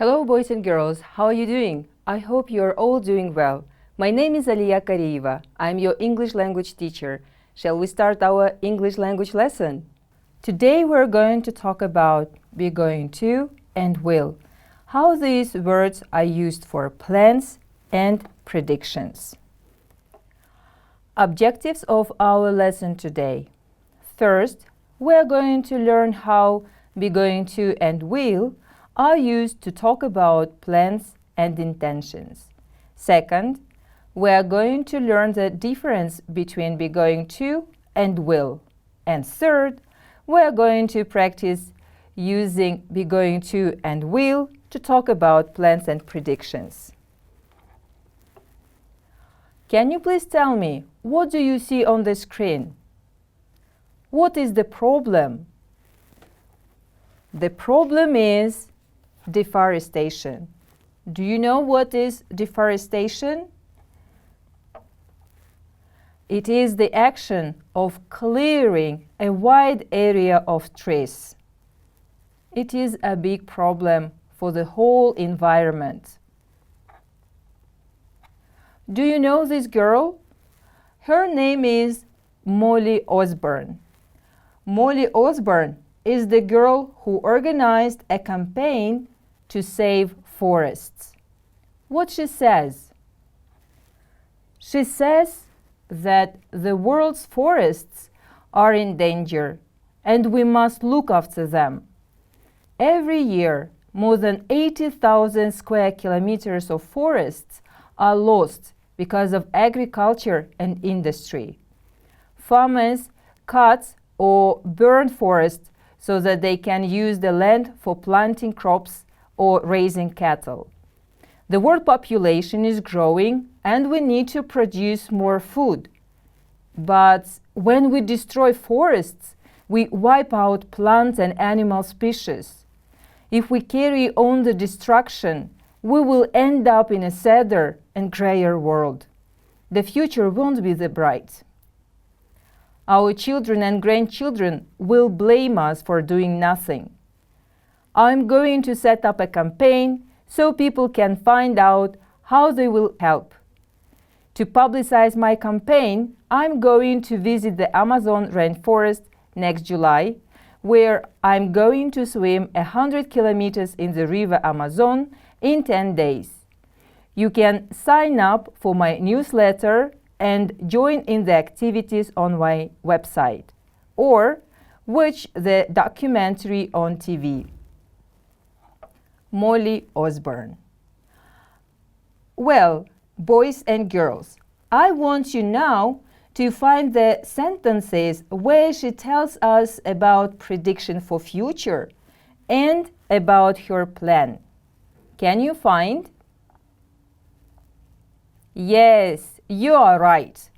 Hello boys and girls, how are you doing? I hope you are all doing well. My name is Aliya Karieva. I'm your English language teacher. Shall we start our English language lesson? Today we're going to talk about be going to and will. How these words are used for plans and predictions. Objectives of our lesson today. First, we're going to learn how be going to and will are used to talk about plans and intentions. Second, we are going to learn the difference between be going to and will. And third, we are going to practice using be going to and will to talk about plans and predictions. Can you please tell me, what do you see on the screen? What is the problem? The problem is deforestation. Do you know what is deforestation? It is the action of clearing a wide area of trees. It is a big problem for the whole environment. Do you know this girl? Her name is Molly Osborne. Molly Osborne is the girl who organized a campaign to save forests. What she says? She says that the world's forests are in danger and we must look after them. Every year, more than 80,000 square kilometers of forests are lost because of agriculture and industry. Farmers cut or burn forests so that they can use the land for planting crops or raising cattle. The world population is growing and we need to produce more food. But when we destroy forests, we wipe out plant and animal species. If we carry on the destruction, we will end up in a sadder and grayer world. The future won't be that bright. Our children and grandchildren will blame us for doing nothing. I'm going to set up a campaign so people can find out how they will help. To publicize my campaign, I'm going to visit the Amazon rainforest next July, where I'm going to swim 100 kilometers in the river Amazon in 10 days. You can sign up for my newsletter and join in the activities on my website, or watch the documentary on TV. Molly Osborne. Well, boys and girls, I want you now to find the sentences where she tells us about prediction for future and about her plan. Can you find? Yes, you are right.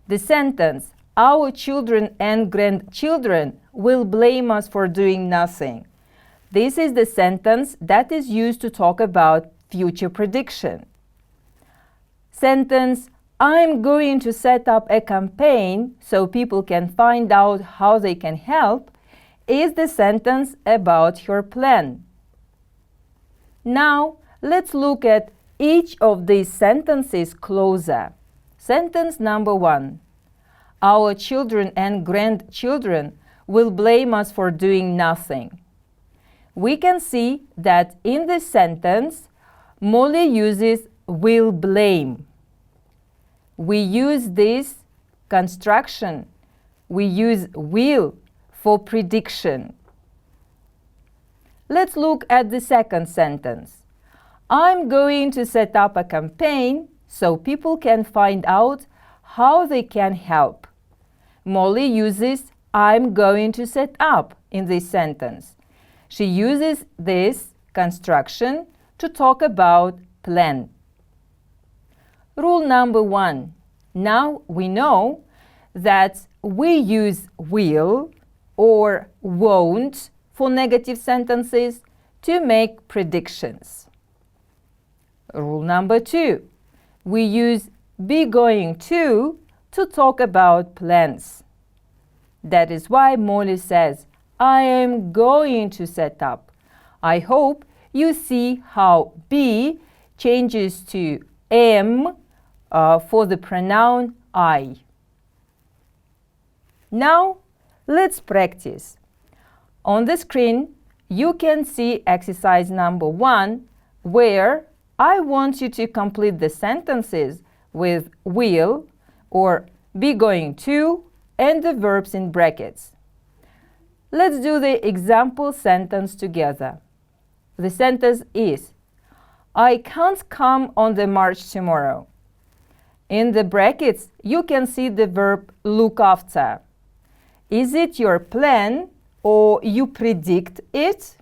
The sentence, our children and grandchildren will blame us for doing nothing. This is the sentence that is used to talk about future prediction. Sentence, I'm going to set up a campaign so people can find out how they can help, is the sentence about your plan. Now, let's look at each of these sentences closer. Sentence number 1. Our children and grandchildren will blame us for doing nothing. We can see that in this sentence, Molly uses will blame. We use this construction. We use will for prediction. Let's look at the second sentence. I'm going to set up a campaign so people can find out how they can help. Molly uses I'm going to set up in this sentence. She uses this construction to talk about plan. Rule number 1. Now we know that we use will or won't for negative sentences to make predictions. Rule number 2. We use be going to talk about plans. That is why Molly says, I am going to set up. I hope you see how be changes to am for the pronoun I. Now, let's practice. On the screen, you can see exercise number 1, where I want you to complete the sentences with will or be going to and the verbs in brackets. Let's do the example sentence together. The sentence is, I can't come on the march tomorrow. In the brackets, you can see the verb look after. Is it your plan or you predict it?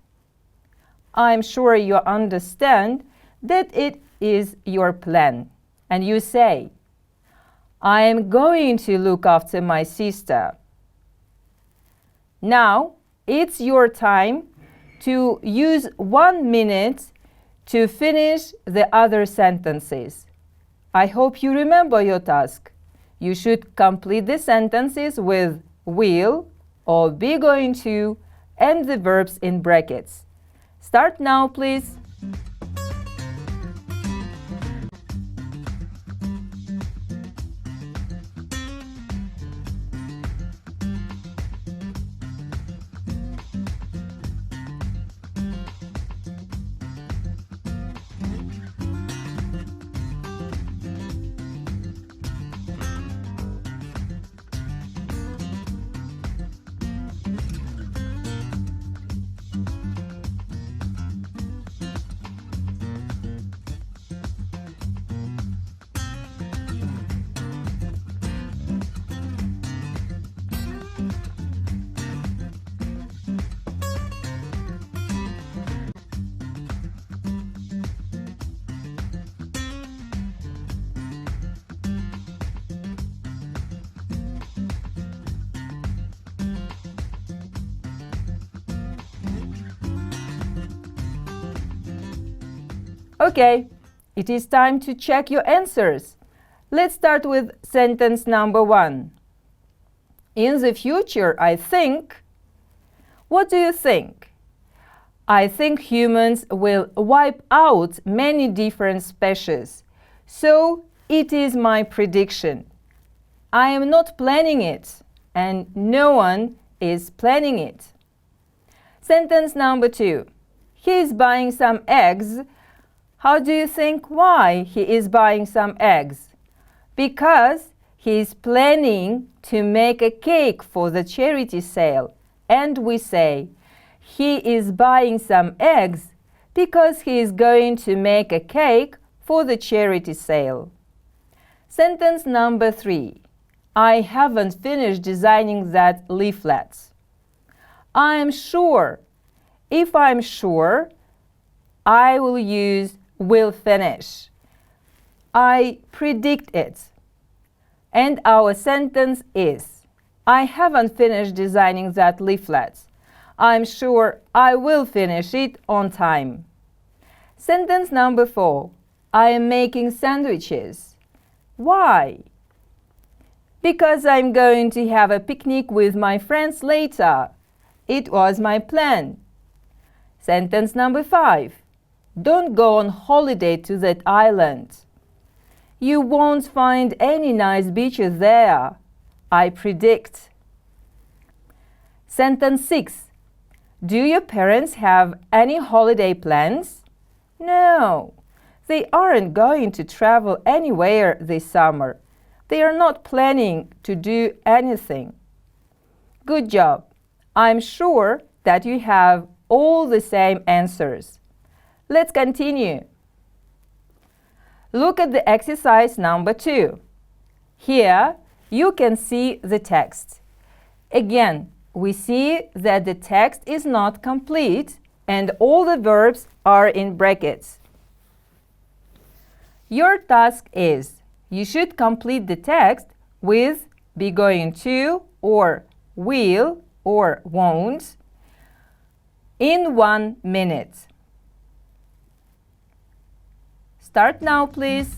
I'm sure you understand that it is your plan. And you say, I am going to look after my sister. Now, it's your time to use 1 minute to finish the other sentences. I hope you remember your task. You should complete the sentences with will or be going to and the verbs in brackets. Start now, please. Okay, it is time to check your answers. Let's start with sentence number 1. In the future, I think... What do you think? I think humans will wipe out many different species. So, it is my prediction. I am not planning it, and no one is planning it. Sentence number 2. He is buying some eggs. How do you think why he is buying some eggs? Because he is planning to make a cake for the charity sale. And we say, he is buying some eggs because he is going to make a cake for the charity sale. Sentence number 3. I haven't finished designing that leaflet. I am sure. If I'm sure, I will use will finish. I predict it. And our sentence is, I haven't finished designing that leaflet. I'm sure I will finish it on time. Sentence number 4. I am making sandwiches. Why? Because I'm going to have a picnic with my friends later. It was my plan. Sentence number 5. Don't go on holiday to that island. You won't find any nice beaches there. I predict. Sentence 6. Do your parents have any holiday plans? No, they aren't going to travel anywhere this summer. They are not planning to do anything. Good job. I'm sure that you have all the same answers. Let's continue. Look at the exercise number 2. Here, you can see the text. Again, we see that the text is not complete and all the verbs are in brackets. Your task is, you should complete the text with be going to or will or won't in 1 minute. Start now, please.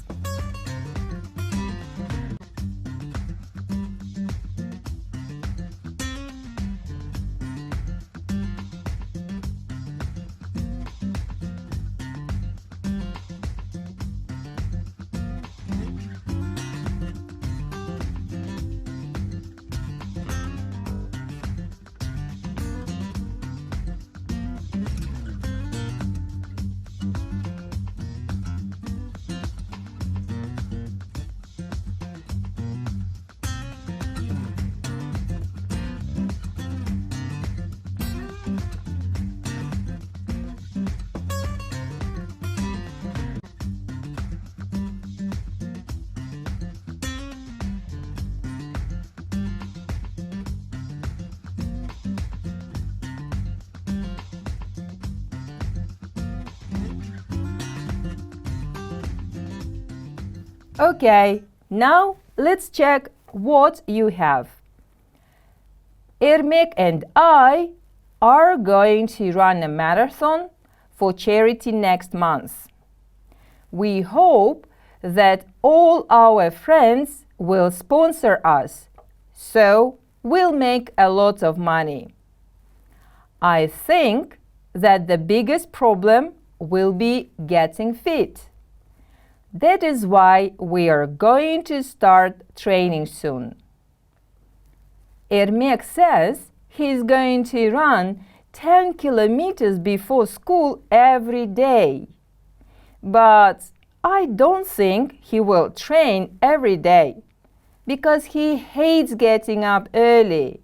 Okay, now let's check what you have. Ermek and I are going to run a marathon for charity next month. We hope that all our friends will sponsor us, so we'll make a lot of money. I think that the biggest problem will be getting fit. That is why we are going to start training soon. Ermek says he's going to run 10 kilometers before school every day. But I don't think he will train every day because he hates getting up early.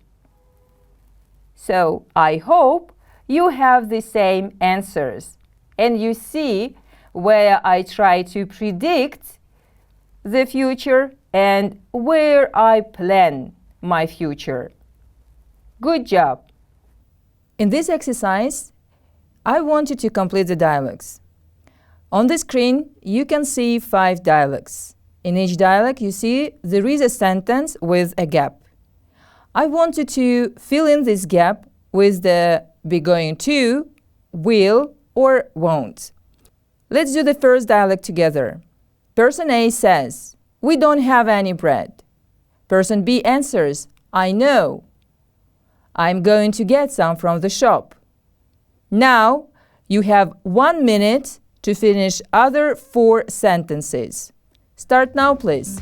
So I hope you have the same answers and you see where I try to predict the future and where I plan my future. Good job! In this exercise, I want you to complete the dialogues. On the screen, you can see 5 dialogues. In each dialogue, you see there is a sentence with a gap. I want you to fill in this gap with the be going to, will, or won't. Let's do the first dialogue together. Person A says, "We don't have any bread." Person B answers, "I know. I'm going to get some from the shop." Now, you have 1 minute to finish other 4 sentences. Start now, please.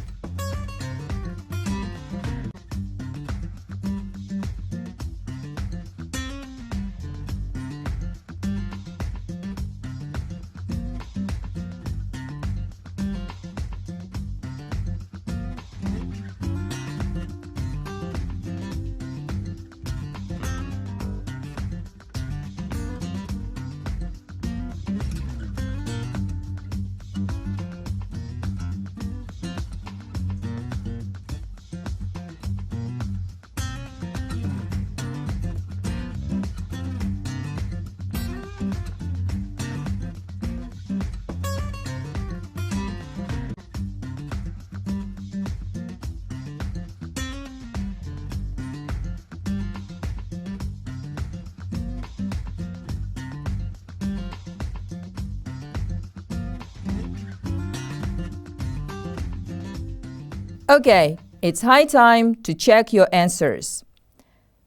Okay, it's high time to check your answers.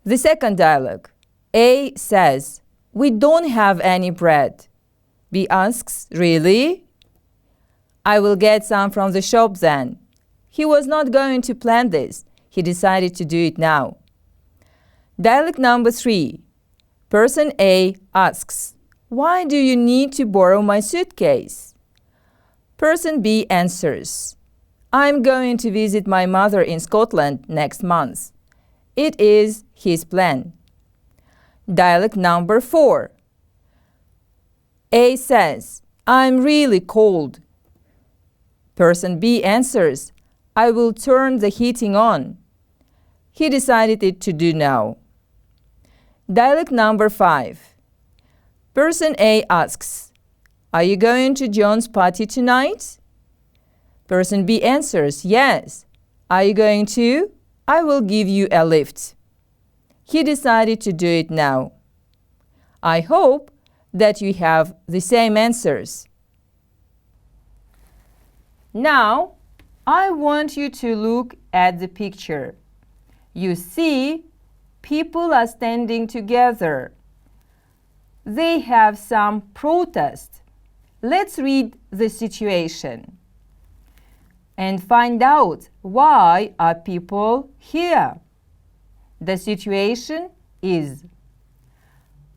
The second dialogue. A says, "We don't have any bread." B asks, "Really?" "I will get some from the shop then." He was not going to plan this. He decided to do it now. Dialogue number 3. Person A asks, "Why do you need to borrow my suitcase?" Person B answers, "I'm going to visit my mother in Scotland next month. It is his plan." Dialogue number 4. A says, "I'm really cold." Person B answers, "I will turn the heating on." He decided it to do now. Dialogue number 5. Person A asks, "Are you going to John's party tonight?" Person B answers, "Yes." "Are you going to?" "I will give you a lift." He decided to do it now. I hope that you have the same answers. Now, I want you to look at the picture. You see, people are standing together. They have some protest. Let's read the situation and find out why are people here. The situation is: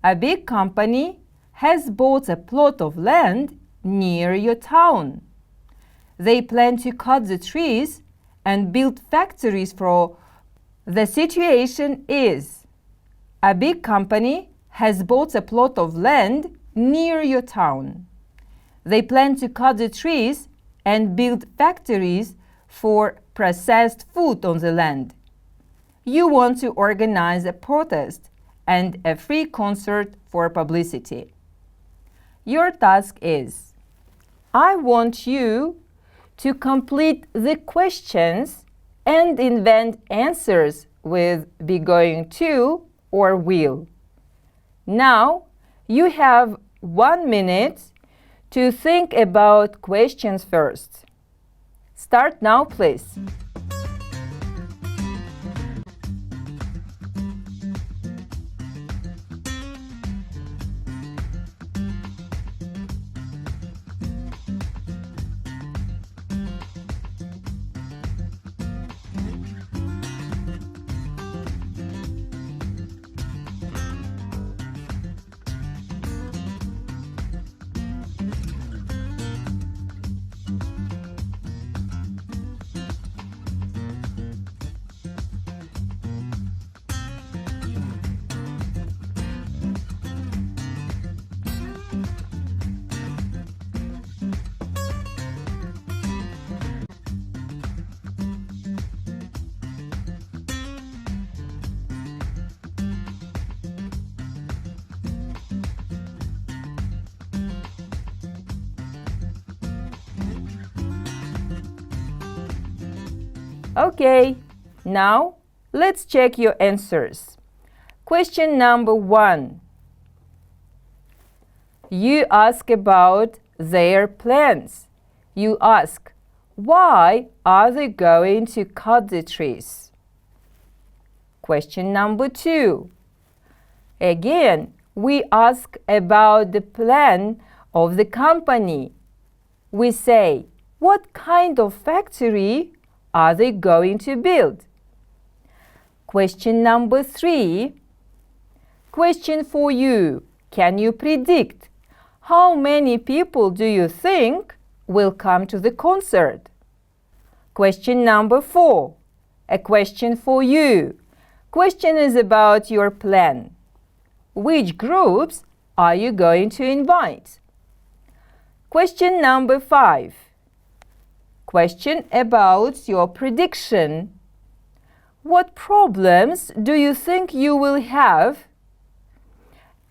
a big company has bought a plot of land near your town. They plan to cut the trees and build factories for. The situation is: a big company has bought a plot of land near your town. They plan to cut the trees and build factories for processed food on the land. You want to organize a protest and a free concert for publicity. Your task is: I want you to complete the questions and invent answers with be going to or will. Now you have 1 minute to think about questions first. Start now, please. Okay, now let's check your answers. Question number 1. You ask about their plans. You ask, why are they going to cut the trees? Question number 2. Again, we ask about the plan of the company. We say, what kind of factory are they going to build? Question number 3. Question for you. Can you predict how many people do you think will come to the concert? Question number 4. A question for you. Question is about your plan. Which groups are you going to invite? Question number 5. Question about your prediction. What problems do you think you will have?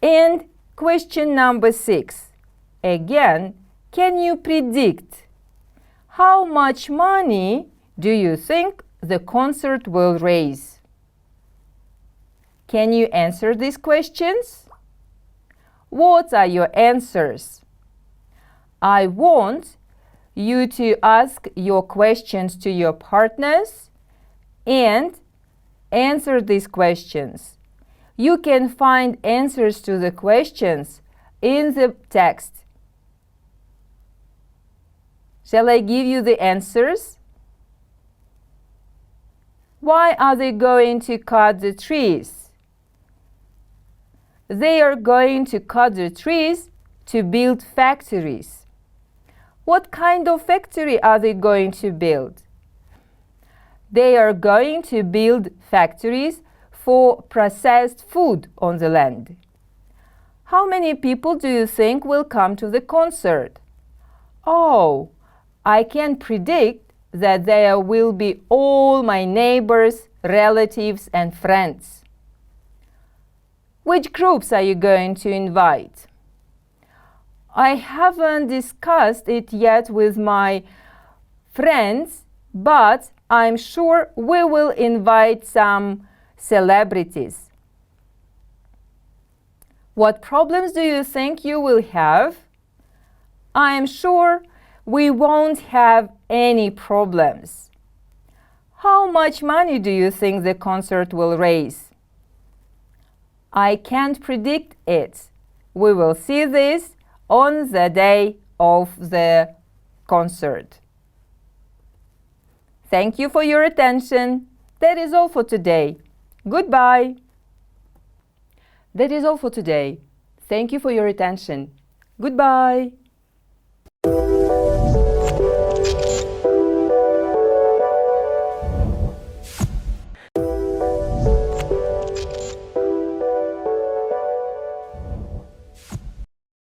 And question number 6. Again, can you predict how much money do you think the concert will raise? Can you answer these questions? What are your answers? I want you to ask your questions to your partners and answer these questions. You can find answers to the questions in the text. Shall I give you the answers? Why are they going to cut the trees? They are going to cut the trees to build factories. What kind of factory are they going to build? They are going to build factories for processed food on the land. How many people do you think will come to the concert? Oh, I can predict that there will be all my neighbors, relatives, and friends. Which groups are you going to invite? I haven't discussed it yet with my friends, but I'm sure we will invite some celebrities. What problems do you think you will have? I'm sure we won't have any problems. How much money do you think the concert will raise? I can't predict it. We will see this on the day of the concert. Thank you for your attention. That is all for today. Goodbye. That is all for today. Thank you for your attention. Goodbye.